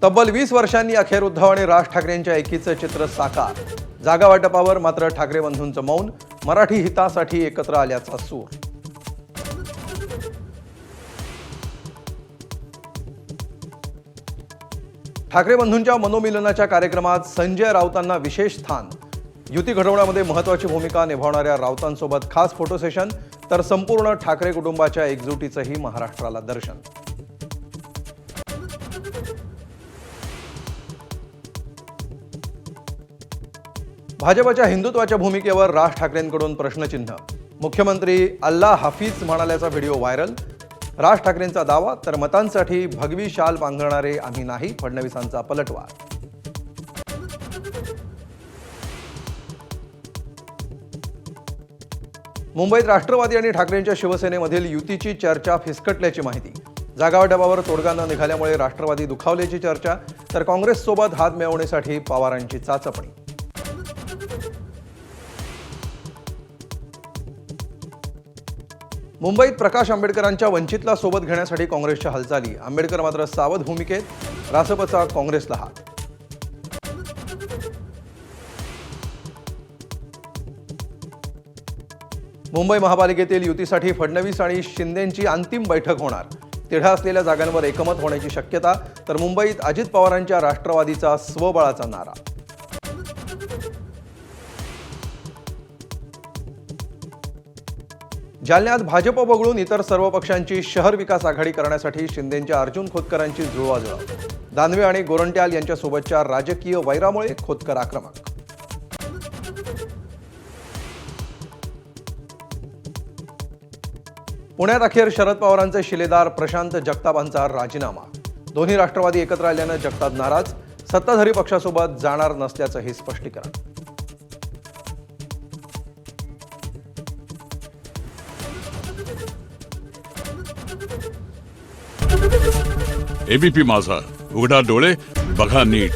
तब्बल 20 वर्षांनी अखेर उद्धव आणि राज ठाकरेंच्या एकीचं चित्र साकार. जागा वाटपावर मात्र ठाकरे बंधूंचं मौन. मराठी हितासाठी एकत्र आल्याचा सूर. ठाकरे बंधूंच्या मनोमिलनाच्या कार्यक्रमात संजय राऊतांना विशेष स्थान. युती घडवण्यामध्ये महत्त्वाची भूमिका निभावणाऱ्या राऊतांसोबत खास फोटो सेशन, तर संपूर्ण ठाकरे कुटुंबाच्या एकजुटीचंही महाराष्ट्राला दर्शन. भाजपच्या हिंदुत्वाच्या भूमिकेवर राज ठाकरेंकडून प्रश्नचिन्ह. मुख्यमंत्री अल्लाह हाफिज म्हणाल्याचा व्हिडिओ व्हायरल. राज ठाकरेंचा दावा, तर मतांसाठी भगवी शाल पांघरणारे आम्ही नाही, फडणवीसांचा पलटवार. मुंबईत राष्ट्रवादी आणि ठाकरेंच्या शिवसेनेमधील युतीची चर्चा फिसकटल्याची माहिती. जागावाटपावर तोडगा न निघाल्यामुळे राष्ट्रवादी दुखावल्याची चर्चा, तर काँग्रेससोबत हात मिळवण्यासाठी पवारांची चाचपणी. मुंबईत प्रकाश आंबेडकरांच्या वंचितला सोबत घेण्यासाठी काँग्रेसच्या हालचाली. आंबेडकर मात्र सावध भूमिकेत. रासपचा काँग्रेसला हात. मुंबई महापालिकेतील युतीसाठी फडणवीस आणि शिंदेंची अंतिम बैठक होणार. तिढा असलेल्या जागांवर एकमत होण्याची शक्यता, तर मुंबईत अजित पवारांच्या राष्ट्रवादीचा स्वबळाचा नारा. जालन्यात भाजप वगळून इतर सर्व पक्षांची शहर विकास आघाडी करण्यासाठी शिंदेंच्या अर्जुन खोतकरांची जुळवाजुळव. दानवे आणि गोरंट्याल यांच्यासोबतच्या राजकीय वैरामुळे खोतकर आक्रमक. पुण्यात अखेर शरद पवारांचे शिलेदार प्रशांत जगतापांचा राजीनामा. दोन्ही राष्ट्रवादी एकत्र आल्यानं जगताप नाराज. सत्ताधारी पक्षासोबत जाणार नसल्याचं हे स्पष्टीकरण. एबीपी माझा, उघडा डोळे बघा नीट.